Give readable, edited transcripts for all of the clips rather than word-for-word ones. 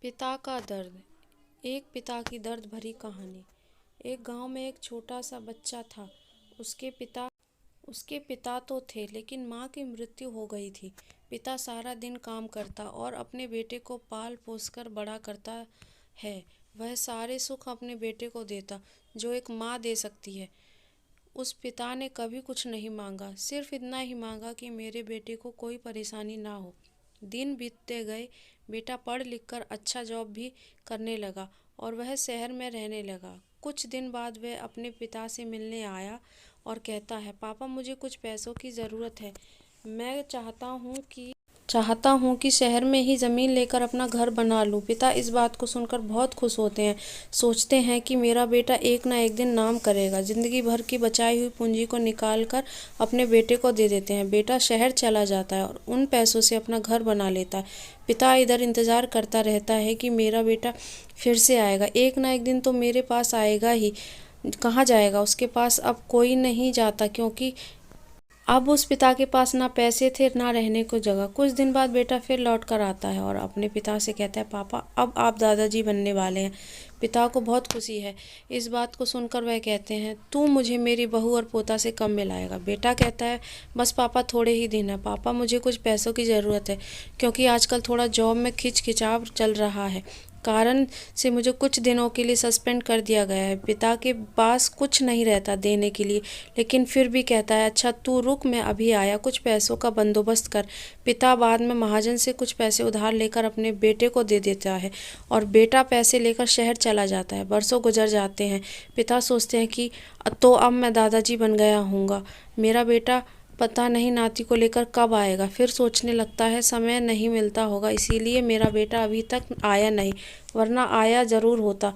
पिता का दर्द। एक पिता की दर्द भरी कहानी। एक गांव में एक छोटा सा बच्चा था। उसके पिता तो थे, लेकिन माँ की मृत्यु हो गई थी। पिता सारा दिन काम करता और अपने बेटे को पाल पोस कर बड़ा करता है। वह सारे सुख अपने बेटे को देता जो एक माँ दे सकती है। उस पिता ने कभी कुछ नहीं मांगा, सिर्फ इतना ही मांगा कि मेरे बेटे को कोई परेशानी ना हो। दिन बीतते गए, बेटा पढ़ लिख कर अच्छा जॉब भी करने लगा और वह शहर में रहने लगा। कुछ दिन बाद वह अपने पिता से मिलने आया और कहता है, पापा मुझे कुछ पैसों की ज़रूरत है। मैं चाहता हूँ कि शहर में ही ज़मीन लेकर अपना घर बना लूँ। पिता इस बात को सुनकर बहुत खुश होते हैं। सोचते हैं कि मेरा बेटा एक ना एक दिन नाम करेगा। ज़िंदगी भर की बचाई हुई पूंजी को निकाल कर अपने बेटे को दे देते हैं। बेटा शहर चला जाता है और उन पैसों से अपना घर बना लेता है। पिता इधर इंतज़ार करता रहता है कि मेरा बेटा फिर से आएगा, एक ना एक दिन तो मेरे पास आएगा ही। कहाँ जाएगा? उसके पास अब कोई नहीं जाता, क्योंकि अब उस पिता के पास ना पैसे थे ना रहने को जगह। कुछ दिन बाद बेटा फिर लौट कर आता है और अपने पिता से कहता है, पापा अब आप दादाजी बनने वाले हैं। पिता को बहुत खुशी है। इस बात को सुनकर वह कहते हैं, तू मुझे मेरी बहू और पोता से कम मिलाएगा। बेटा कहता है, बस पापा थोड़े ही दिन है। पापा मुझे कुछ पैसों की ज़रूरत है, क्योंकि आजकल थोड़ा जॉब में खिंचाव चल रहा है, कारण से मुझे कुछ दिनों के लिए सस्पेंड कर दिया गया है। पिता के पास कुछ नहीं रहता देने के लिए, लेकिन फिर भी कहता है, अच्छा तू रुक, मैं अभी आया, कुछ पैसों का बंदोबस्त कर। पिता बाद में महाजन से कुछ पैसे उधार लेकर अपने बेटे को दे देता है और बेटा पैसे लेकर शहर चला जाता है। बरसों गुजर जाते हैं। पिता सोचते हैं कि तो अब मैं दादाजी बन गया हूँगा, मेरा बेटा पता नहीं नाती को लेकर कब आएगा। फिर सोचने लगता है, समय नहीं मिलता होगा, इसीलिए मेरा बेटा अभी तक आया नहीं, वरना आया ज़रूर होता।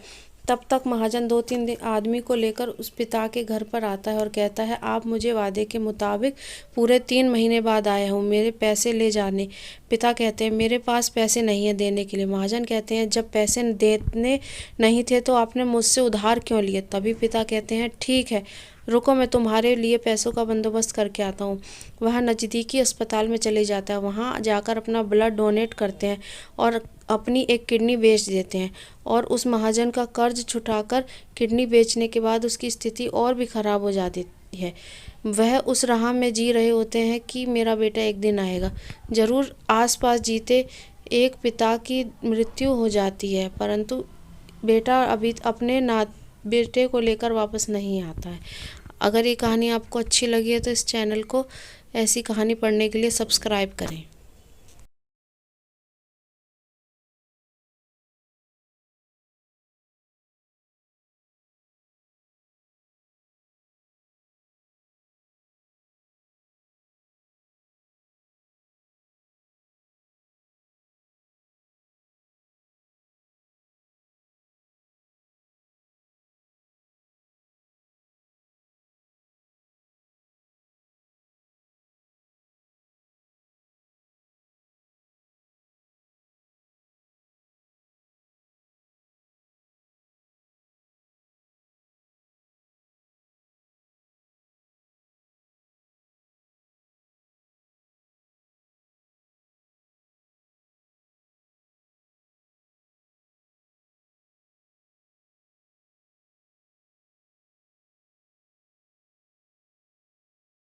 तब तक महाजन 2-3 दिन आदमी को लेकर उस पिता के घर पर आता है और कहता है, आप मुझे वादे के मुताबिक पूरे 3 महीने बाद आया हूँ, मेरे पैसे ले जाने। पिता कहते हैं, मेरे पास पैसे नहीं है देने के लिए। महाजन कहते हैं, जब पैसे देने नहीं थे तो आपने मुझसे उधार क्यों लिए? तभी पिता कहते हैं, ठीक है रुको, मैं तुम्हारे लिए पैसों का बंदोबस्त करके आता हूँ। वह नज़दीकी अस्पताल में चले जाता है। वहाँ जाकर अपना ब्लड डोनेट करते हैं और अपनी एक किडनी बेच देते हैं और उस महाजन का कर्ज छुटाकर किडनी बेचने के बाद उसकी स्थिति और भी ख़राब हो जाती है। वह उस राह में जी रहे होते हैं कि मेरा बेटा एक दिन आएगा ज़रूर। आसपास जीते एक पिता की मृत्यु हो जाती है, परंतु बेटा अभी अपने बेटे को लेकर वापस नहीं आता है। अगर ये कहानी आपको अच्छी लगी है तो इस चैनल को ऐसी कहानी पढ़ने के लिए सब्सक्राइब करें।